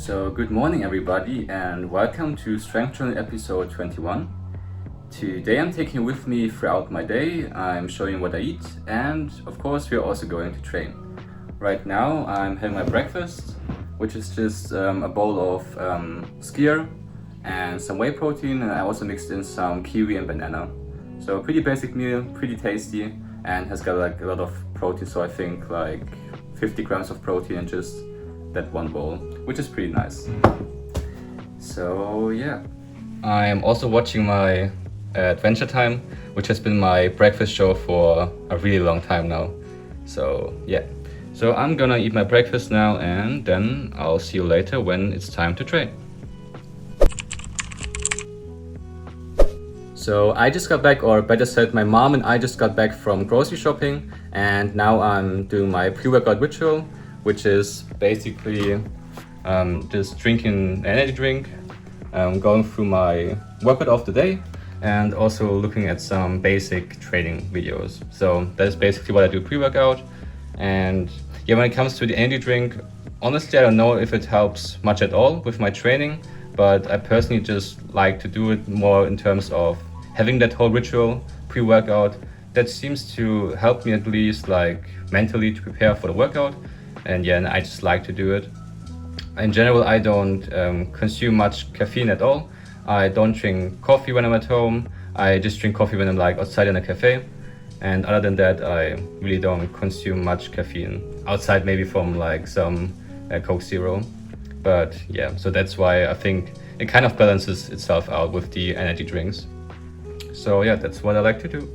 So good morning everybody and welcome to Strengthjournal episode 21. Today I'm taking with me throughout my day. I'm showing what I eat and of course we're also going to train. Right now I'm having my breakfast, which is just a bowl of skyr and some whey protein, and I also mixed in some kiwi and banana. So a pretty basic meal, pretty tasty, and has got like a lot of protein, so I think like 50 grams of protein in just that one bowl, which is pretty nice. So yeah, I'm also watching my Adventure Time, which has been my breakfast show for a really long time now. So yeah, so I'm gonna eat my breakfast now and then I'll see you later when it's time to train. So I just got back, or better said, my mom and I just got back from grocery shopping, and now I'm doing my pre-workout ritual, which is basically just drinking an energy drink, going through my workout of the day, and also looking at some basic training videos. So that's basically what I do pre-workout. And yeah, when it comes to the energy drink, honestly I don't know if it helps much at all with my training, but I personally just like to do it more in terms of having that whole ritual pre-workout. That seems to help me at least like mentally to prepare for the workout. And yeah, and I just like to do it. In general, I don't consume much caffeine at all. I don't drink coffee when I'm at home. I just drink coffee when I'm like outside in a cafe. And other than that, I really don't consume much caffeine outside, maybe from like some Coke Zero. But yeah, so that's why I think it kind of balances itself out with the energy drinks. So yeah, that's what I like to do.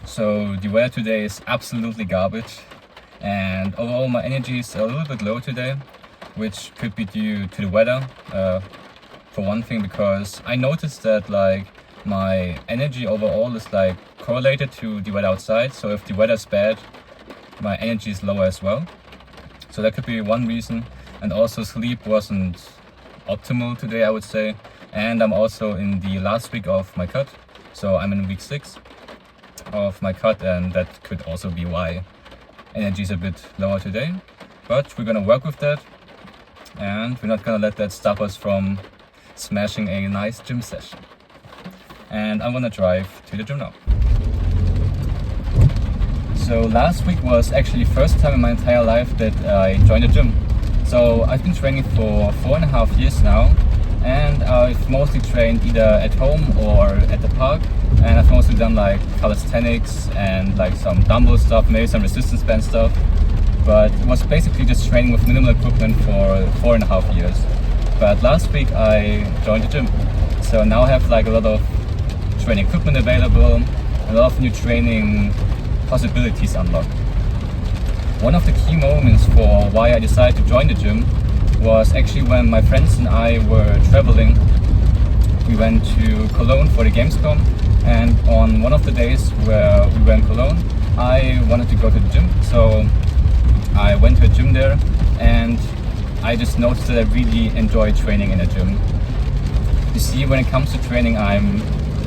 So the weather today is absolutely garbage. And overall my energy is a little bit low today, which could be due to the weather, for one thing, because I noticed that like my energy overall is like correlated to the weather outside. So if the weather is bad, my energy is lower as well. So that could be one reason. And also sleep wasn't optimal today, I would say. And I'm also in the last week of my cut, so I'm in week 6 of my cut, and that could also be why energy is a bit lower today. But we're gonna work with that, and we're not gonna let that stop us from smashing a nice gym session. And I'm gonna drive to the gym now. So last week was actually the first time in my entire life that I joined the gym. So I've been training for 4.5 years now, and I've mostly trained either at home or at the park. And I've mostly done like calisthenics and like some dumbbell stuff, maybe some resistance band stuff. But it was basically just training with minimal equipment for 4.5 years. But last week I joined the gym. So now I have like a lot of training equipment available, a lot of new training possibilities unlocked. One of the key moments for why I decided to join the gym was actually when my friends and I were traveling. We went to Cologne for the Gamescom, and on one of the days where we were in Cologne, I wanted to go to the gym. So I went to a gym there, and I just noticed that I really enjoy training in a gym. You see, when it comes to training, I'm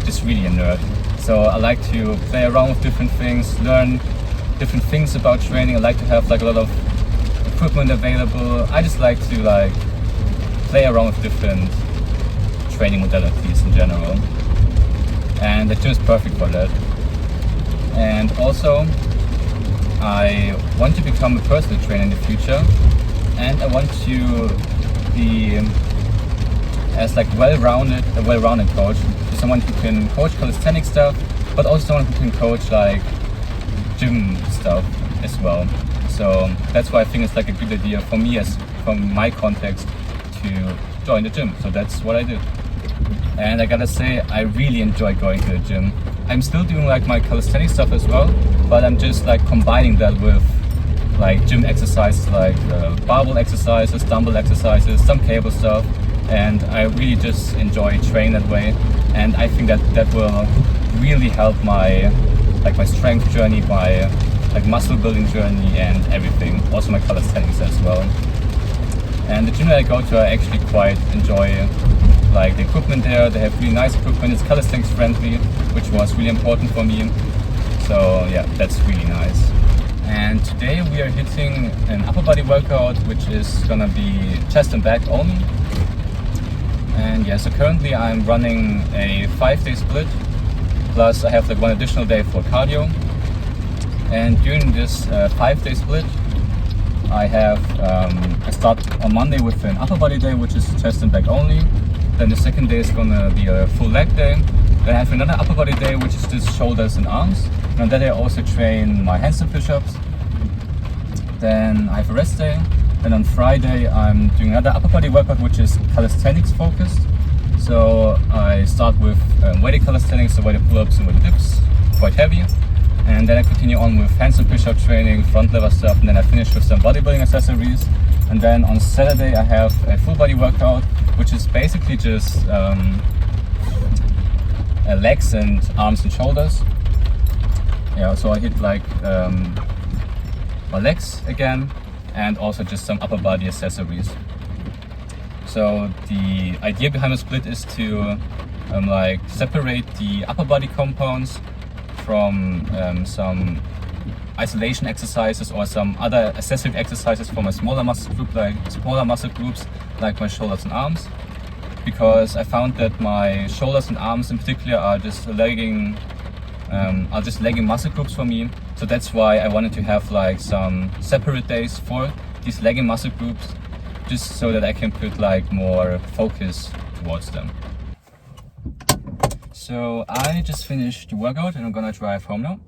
just really a nerd. So I like to play around with different things, learn different things about training. I like to have like a lot of equipment available. I just like to like play around with different training modalities in general. And the gym is perfect for that. And also, I want to become a personal trainer in the future, and I want to be as like a well-rounded coach, someone who can coach calisthenic stuff, but also someone who can coach like gym stuff as well. So that's why I think it's like a good idea for me, as from my context, to join the gym. So that's what I did. And I gotta say, I really enjoy going to the gym. I'm still doing like my calisthenic stuff as well, but I'm just like combining that with like gym exercises, like barbell exercises, dumbbell exercises, some cable stuff. And I really just enjoy training that way. And I think that will really help my strength journey, my like muscle building journey and everything. Also my calisthenics as well. And the gym that I go to, I actually quite enjoy like the equipment there. They have really nice equipment. It's calisthenics friendly, which was really important for me. So yeah, that's really nice. And today we are hitting an upper body workout, which is gonna be chest and back only. And yeah, so currently I'm running a 5-day split, plus I have like one additional day for cardio. And during this 5-day split, I start on Monday with an upper body day, which is chest and back only. Then the second day is gonna be a full leg day. Then I have another upper body day, which is just shoulders and arms. And on that day I also train my handstand push-ups. Then I have a rest day. Then on Friday I'm doing another upper body workout, which is calisthenics focused. So I start with weighted calisthenics, so weighted pull-ups and weighted dips, quite heavy. And then I continue on with handstand push-up training, front lever stuff, and then I finish with some bodybuilding accessories. And then on Saturday I have a full body workout, which is basically just legs and arms and shoulders. Yeah, so I hit like my legs again, and also just some upper body accessories. So the idea behind the split is to like separate the upper body compounds from some isolation exercises or some other accessory exercises for my smaller muscle groups like my shoulders and arms, because I found that my shoulders and arms in particular are just lagging muscle groups for me. So that's why I wanted to have like some separate days for these lagging muscle groups, just so that I can put like more focus towards them. So I just finished the workout and I'm gonna drive home now.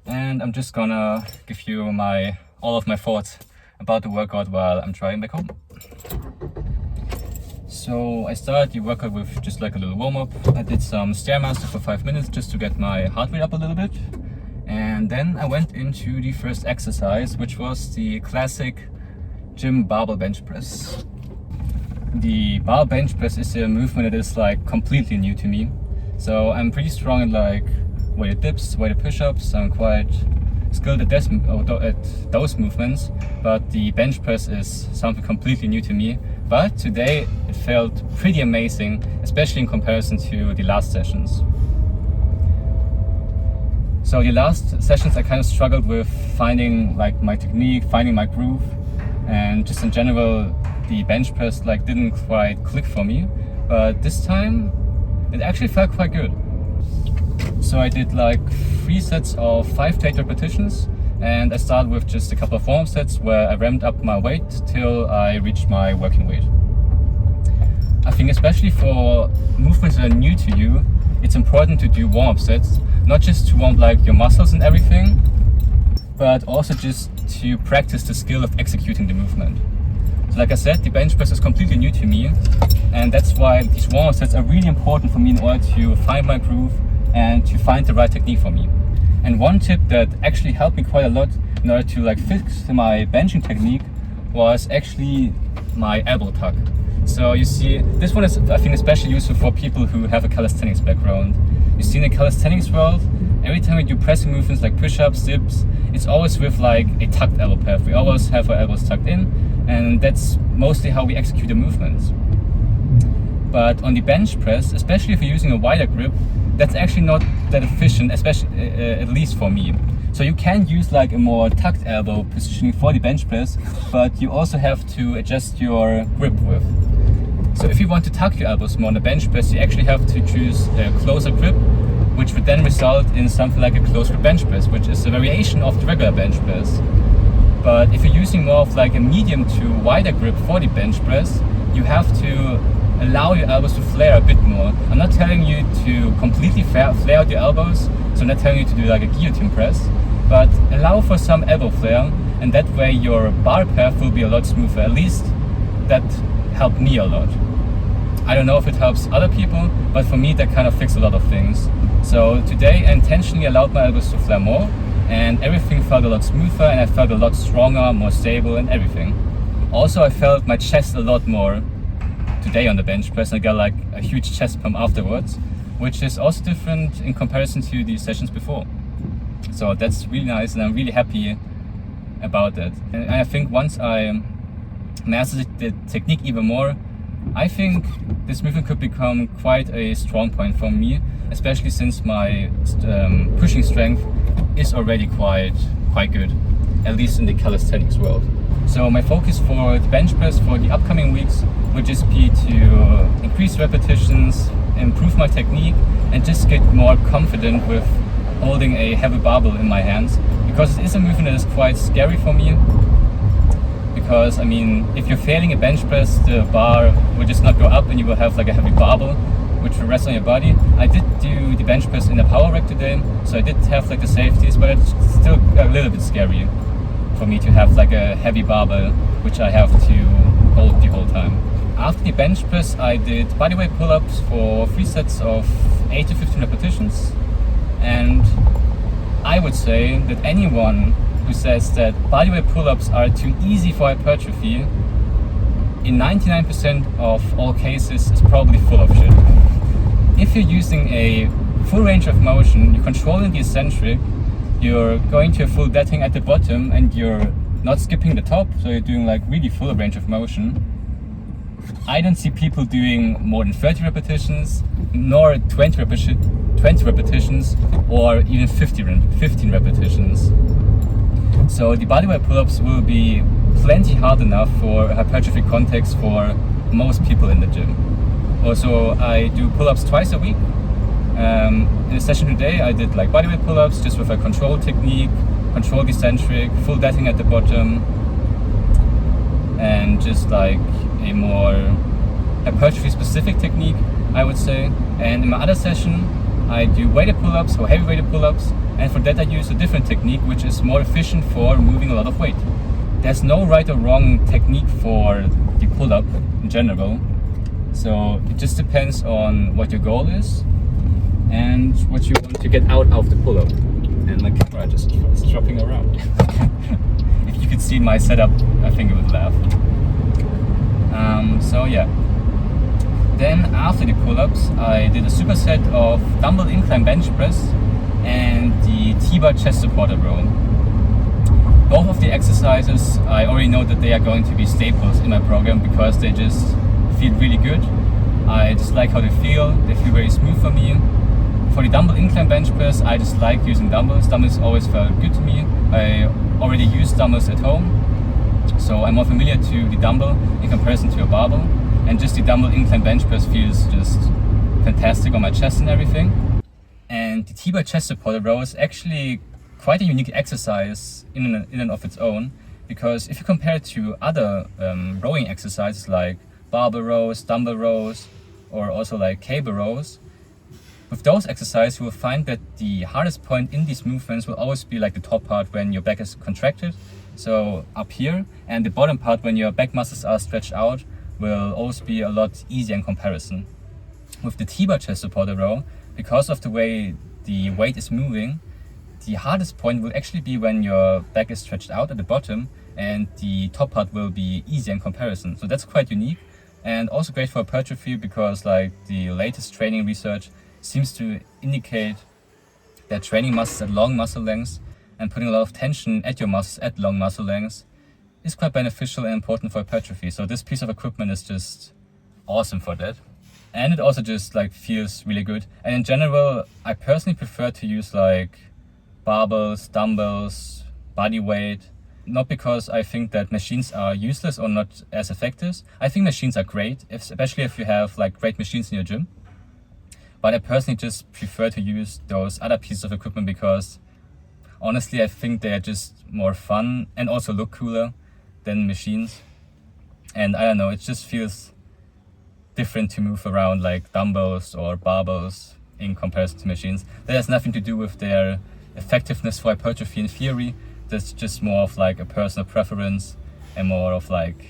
And I'm just gonna give you all of my thoughts about the workout while I'm driving back home. So I started the workout with just like a little warm-up. I did some Stairmaster for 5 minutes just to get my heart rate up a little bit. And then I went into the first exercise, which was the classic gym barbell bench press. The barbell bench press is a movement that is like completely new to me. So I'm pretty strong in like weighted dips, weighted push-ups. I'm quite skilled at those movements, but the bench press is something completely new to me. But today it felt pretty amazing, especially in comparison to the last sessions. So the last sessions I kind of struggled with finding like my technique, finding my groove, and just in general the bench press like didn't quite click for me. But this time it actually felt quite good. So I did like 3 sets of 5 to 8 repetitions, and I started with just a couple of warm-up sets where I ramped up my weight till I reached my working weight. I think especially for movements that are new to you, it's important to do warm-up sets, not just to warm like your muscles and everything, but also just to practice the skill of executing the movement. So like I said, the bench press is completely new to me, and that's why these warm-up sets are really important for me in order to find my groove and to find the right technique for me. And one tip that actually helped me quite a lot in order to like fix my benching technique was actually my elbow tuck. So you see, this one is I think especially useful for people who have a calisthenics background. You see, in the calisthenics world, every time we do pressing movements like push-ups, dips, it's always with like a tucked elbow path. We always have our elbows tucked in, and that's mostly how we execute the movements. But on the bench press, especially if you're using a wider grip, that's actually not that efficient, especially at least for me. So you can use like a more tucked elbow positioning for the bench press, but you also have to adjust your grip width. So if you want to tuck your elbows more on the bench press, you actually have to choose a closer grip, which would then result in something like a close grip bench press, which is a variation of the regular bench press. But if you're using more of like a medium to wider grip for the bench press, you have to allow your elbows to flare a bit more. I'm not telling you to completely flare out your elbows, so I'm not telling you to do like a guillotine press, but allow for some elbow flare, and that way your bar path will be a lot smoother. At least that helped me a lot. I don't know if it helps other people, but for me that kind of fixed a lot of things. So today I intentionally allowed my elbows to flare more, and everything felt a lot smoother, and I felt a lot stronger, more stable, and everything. Also, I felt my chest a lot more today on the bench press. I got like a huge chest pump afterwards, which is also different in comparison to the sessions before. So that's really nice, and I'm really happy about that. And I think once I mastered the technique even more, I think this movement could become quite a strong point for me, especially since my pushing strength is already quite good. at least in the calisthenics world. So my focus for the bench press for the upcoming weeks would just be to increase repetitions, improve my technique, and just get more confident with holding a heavy barbell in my hands, because it is a movement that is quite scary for me. Because I mean, if you're failing a bench press, the bar will just not go up and you will have like a heavy barbell which will rest on your body. I did do the bench press in a power rack today, so I did have like the safeties, but it's still a little bit scary for me to have like a heavy barbell which I have to hold the whole time. After the bench press, I did bodyweight pull-ups for 3 sets of 8 to 15 repetitions, and I would say that anyone who says that bodyweight pull-ups are too easy for hypertrophy, in 99% of all cases is probably full of shit. If you're using a full range of motion, you're controlling the eccentric, you're going to a full dead hang at the bottom, and you're not skipping the top, so you're doing like really full range of motion, I don't see people doing more than 30 repetitions, nor 20 repetitions, or even 15 repetitions. So the bodyweight pull-ups will be plenty hard enough for hypertrophy context for most people in the gym. Also, I do pull-ups twice a week. In a session today, I did like bodyweight pull-ups just with a control technique, control eccentric, full dead hang at the bottom, and just like a more hypertrophy specific technique, I would say. And in my other session, I do weighted pull-ups or heavy weighted pull-ups, and for that I use a different technique which is more efficient for moving a lot of weight. There's no right or wrong technique for the pull-up in general, so it just depends on what your goal is and what you want to get out of the pull-up. And my camera just is dropping around. If you could see my setup, I think you would laugh. So yeah. Then after the pull-ups, I did a superset of dumbbell incline bench press and the T-bar chest supporter row. Both of the exercises, I already know that they are going to be staples in my program because they just feel really good. I just like how they feel very smooth for me. For the dumbbell incline bench press, I just like using dumbbells. Dumbbells always felt good to me. I already use dumbbells at home, so I'm more familiar to the dumbbell in comparison to a barbell. And just the dumbbell incline bench press feels just fantastic on my chest and everything. And the T-bar chest supported row is actually quite a unique exercise in and of its own, because if you compare it to other rowing exercises like barbell rows, dumbbell rows, or also like cable rows, with those exercises you will find that the hardest point in these movements will always be like the top part when your back is contracted, so up here, and the bottom part when your back muscles are stretched out will always be a lot easier in comparison. With the T-bar chest supported row, because of the way the weight is moving, the hardest point will actually be when your back is stretched out at the bottom, and the top part will be easier in comparison. So that's quite unique, and also great for hypertrophy, because like the latest training research seems to indicate that training muscles at long muscle lengths and putting a lot of tension at your muscles at long muscle lengths is quite beneficial and important for hypertrophy. So this piece of equipment is just awesome for that. And it also just like feels really good. And in general, I personally prefer to use like barbells, dumbbells, body weight, not because I think that machines are useless or not as effective. I think machines are great, especially if you have like great machines in your gym. But I personally just prefer to use those other pieces of equipment because honestly, I think they're just more fun and also look cooler than machines. And I don't know, it just feels different to move around like dumbbells or barbells in comparison to machines. That has nothing to do with their effectiveness for hypertrophy in theory. That's just more of like a personal preference and more of like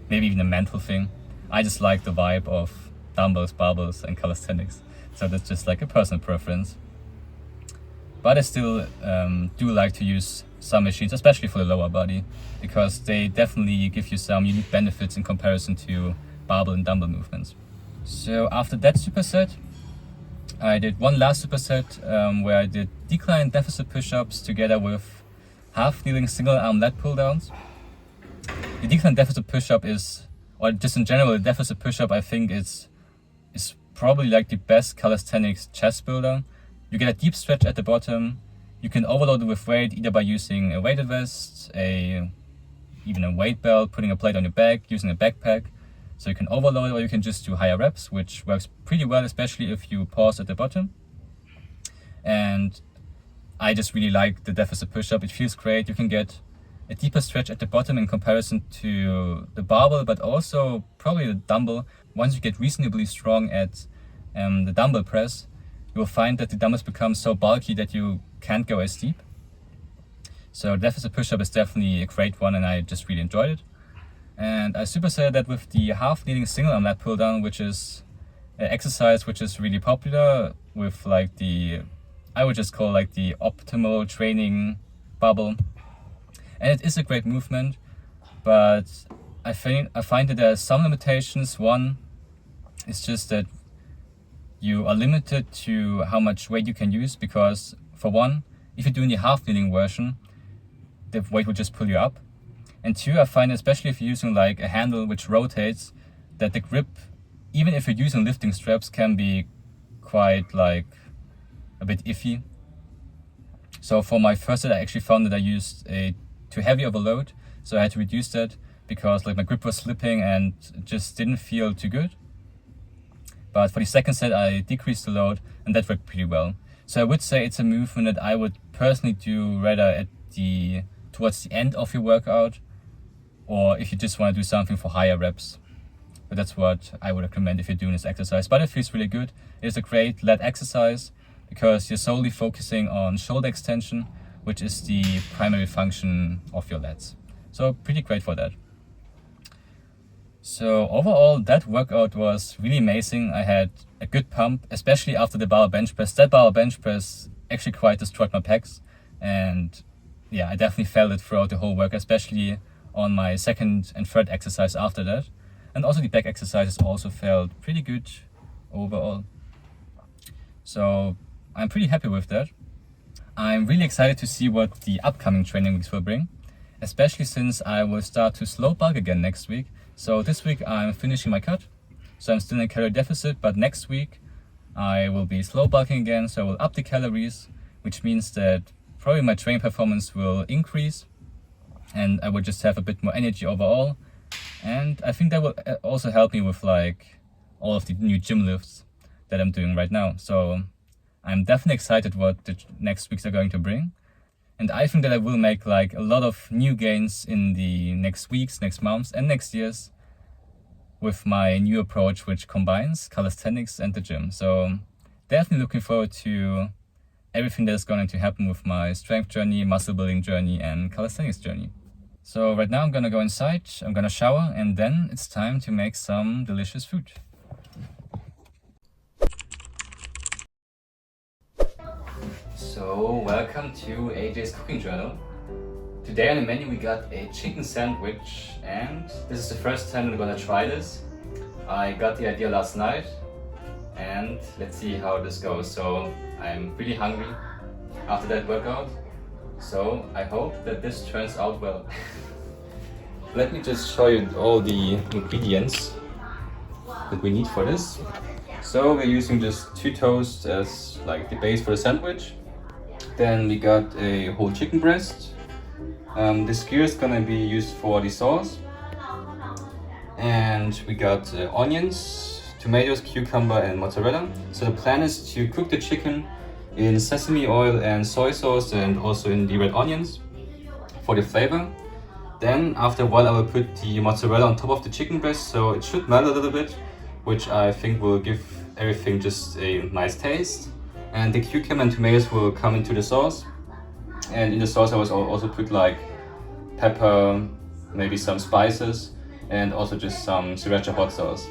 maybe even a mental thing. I just like the vibe of dumbbells, barbells and calisthenics. So that's just like a personal preference. But I still do like to use some machines, especially for the lower body, because they definitely give you some unique benefits in comparison to barbell and dumbbell movements. So after that superset, I did one last superset where I did decline deficit push-ups together with half kneeling single arm lat pull downs. The decline deficit push-up is, or just in general, the deficit push-up I think is probably like the best calisthenics chest builder. You get a deep stretch at the bottom, You can overload it with weight either by using a weighted vest, even a weight belt, putting a plate on your back, using a backpack. So you can overload it, or you can just do higher reps, which works pretty well, especially if you pause at the bottom. And I just really like the deficit push-up. It feels great. You can get a deeper stretch at the bottom in comparison to the barbell, but also probably the dumbbell. Once you get reasonably strong at the dumbbell press, you will find that the dumbbells become so bulky that you can't go as deep. So deficit push-up is definitely a great one, and I just really enjoyed it. And I superset that with the half kneeling single arm lat pull down, which is an exercise which is really popular with like I would just call like the optimal training bubble. And it is a great movement, but I find that there are some limitations. One is just that you are limited to how much weight you can use, because for one, if you're doing the half kneeling version, the weight will just pull you up. And two, I find, especially if you're using like a handle which rotates, that the grip, even if you're using lifting straps, can be quite like a bit iffy. So for my first set, I actually found that I used a too heavy of a load, so I had to reduce that because like my grip was slipping and it just didn't feel too good. But for the second set, I decreased the load, and that worked pretty well. So I would say it's a movement that I would personally do rather towards the end of your workout, or if you just want to do something for higher reps. But that's what I would recommend if you're doing this exercise. But it feels really good. It's a great lat exercise because you're solely focusing on shoulder extension, which is the primary function of your lats. So pretty great for that. So overall, that workout was really amazing. I had a good pump, especially after the bar bench press. That bar bench press actually quite destroyed my pecs. And yeah, I definitely felt it throughout the whole work, especially on my second and third exercise after that. And also the back exercises also felt pretty good overall. So I'm pretty happy with that. I'm really excited to see what the upcoming training weeks will bring, especially since I will start to slow bulk again next week. So this week I'm finishing my cut, so I'm still in a calorie deficit, but next week I will be slow bulking again, so I will up the calories, which means that probably my training performance will increase and I will just have a bit more energy overall. And I think that will also help me with like all of the new gym lifts that I'm doing right now. So I'm definitely excited what the next weeks are going to bring. And I think that I will make like a lot of new gains in the next weeks, next months, and next years with my new approach, which combines calisthenics and the gym. So definitely looking forward to everything that is going to happen with my strength journey, muscle building journey, and calisthenics journey. So right now I'm gonna go inside, I'm gonna shower, and then it's time to make some delicious food. So welcome to AJ's Cooking Journal. Today on the menu we got a chicken sandwich, and this is the first time I'm gonna try this. I got the idea last night, and let's see how this goes. So I'm really hungry after that workout, so I hope that this turns out well. Let me just show you all the ingredients that we need for this. So we're using just 2 toasts as like the base for the sandwich. Then we got a whole chicken breast. The skewer is gonna be used for the sauce. And we got onions, tomatoes, cucumber, and mozzarella. So the plan is to cook the chicken in sesame oil and soy sauce, and also in the red onions for the flavor. Then after a while I will put the mozzarella on top of the chicken breast, so it should melt a little bit, which I think will give everything just a nice taste. And the cucumber and tomatoes will come into the sauce. And in the sauce I will also put like pepper, maybe some spices, and also just some sriracha hot sauce.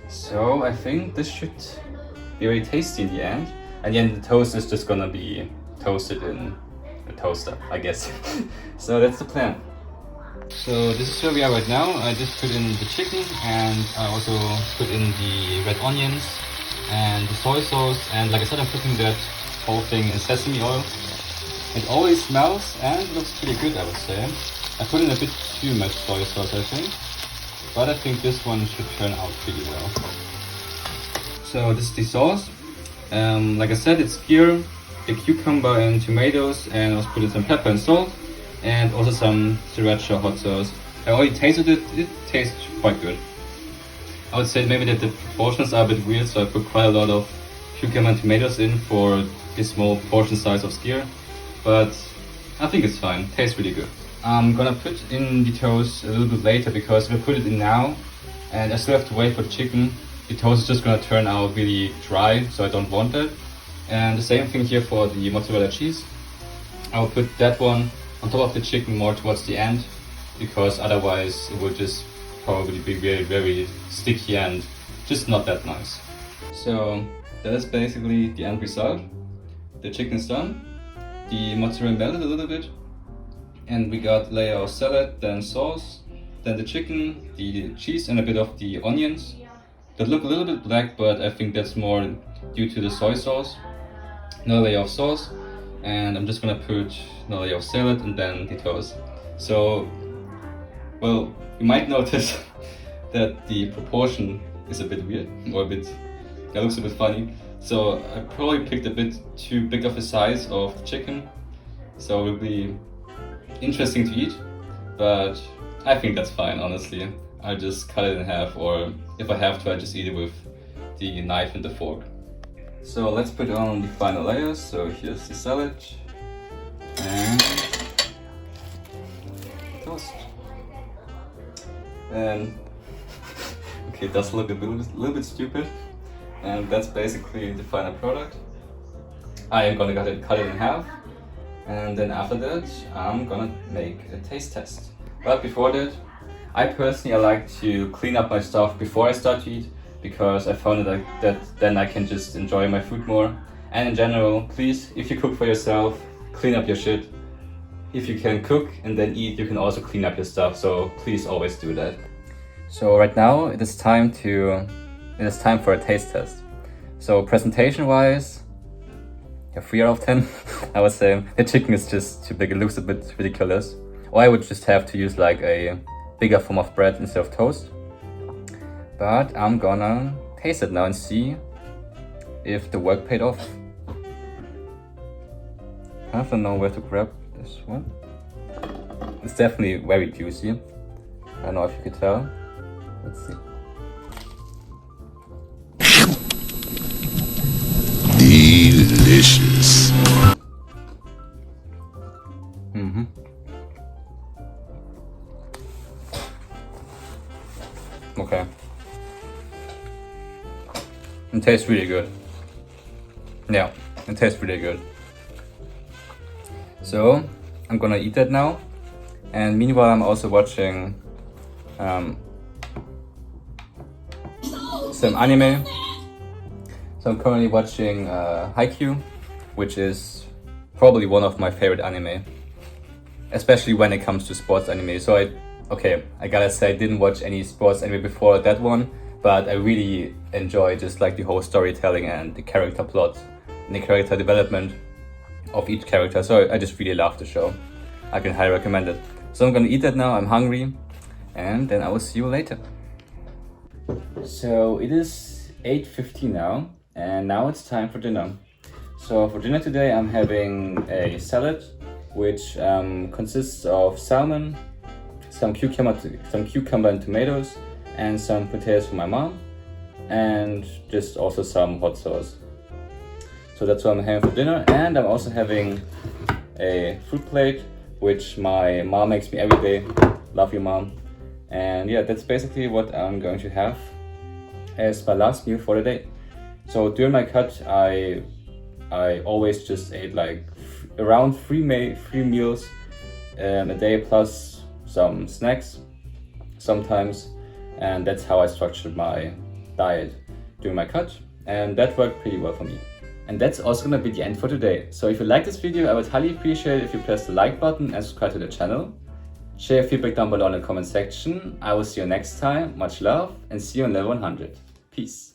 So I think this should be very tasty in the end. And then the toast is just gonna be toasted in a toaster, I guess. So that's the plan. So this is where we are right now. I just put in the chicken, and I also put in the red onions and the soy sauce, and like I said, I'm cooking that whole thing in sesame oil. It always smells and looks pretty good, I would say. I put in a bit too much soy sauce, I think, but I think this one should turn out pretty well. So this is the sauce. Like I said, it's skyr, the cucumber and tomatoes, and I was putting some pepper and salt, and also some sriracha hot sauce. I already tasted it, it tastes quite good. I would say maybe that the proportions are a bit weird, so I put quite a lot of cucumber and tomatoes in for this small portion size of skyr, but I think it's fine, tastes really good. I'm gonna put in the toast a little bit later, because if I put it in now and I still have to wait for the chicken, the toast is just gonna turn out really dry, so I don't want that. And the same thing here for the mozzarella cheese. I'll put that one on top of the chicken more towards the end, because otherwise it will just probably be very, very sticky and just not that nice. So that is basically the end result. The chicken is done. The mozzarella melted a little bit, and we got layer of salad, then sauce, then the chicken, the cheese, and a bit of the onions that look a little bit black, but I think that's more due to the soy sauce. Another layer of sauce, and I'm just gonna put another layer of salad and then the toast. So, well, you might notice that the proportion is a bit weird, or a bit, that looks a bit funny. So I probably picked a bit too big of a size of the chicken, so it will be interesting to eat, but I think that's fine, honestly. I'll just cut it in half, or if I have to, I just eat it with the knife and the fork. So let's put on the final layers. So here's the salad and toast. And okay, it does look a little bit stupid, and that's basically the final product. I am gonna cut it in half, and then after that I'm gonna make a taste test. But before that, I personally like to clean up my stuff before I start to eat, because I found that then I can just enjoy my food more. And in general, please, if you cook for yourself, clean up your shit. If you can cook and then eat, you can also clean up your stuff, so please always do that. So right now it is time for a taste test. So presentation wise, yeah, 3 out of 10. I would say the chicken is just too big, it looks a bit ridiculous. Or I would just have to use like a bigger form of bread instead of toast. But I'm gonna taste it now and see if the work paid off. I don't know where to grab this one. It's definitely very juicy. I don't know if you could tell. Let's see. Delicious. Okay. It tastes really good. Yeah, it tastes really good. So I'm gonna eat that now, and meanwhile I'm also watching some anime. So I'm currently watching Haikyuu, which is probably one of my favorite anime, especially when it comes to sports anime. So I gotta say I didn't watch any sports anime before that one, but I really enjoy just like the whole storytelling and the character plot and the character development of each character. So I just really love the show. I can highly recommend it. So I'm gonna eat that now, I'm hungry, and then I will see you later. So it is 8:50 now, and now it's time for dinner. So for dinner today I'm having a salad, which consists of salmon, some cucumber and tomatoes, and some potatoes for my mom, and just also some hot sauce. So that's what I'm having for dinner, and I'm also having a fruit plate, which my mom makes me every day. Love you, Mom. And yeah, that's basically what I'm going to have as my last meal for the day. So during my cut, I always just ate like around three meals a day, plus some snacks sometimes, and that's how I structured my diet during my cut, and that worked pretty well for me. And that's also gonna be the end for today. So if you like this video, I would highly appreciate it if you press the like button and subscribe to the channel. Share your feedback down below in the comment section. I will see you next time. Much love, and see you on level 100. Peace.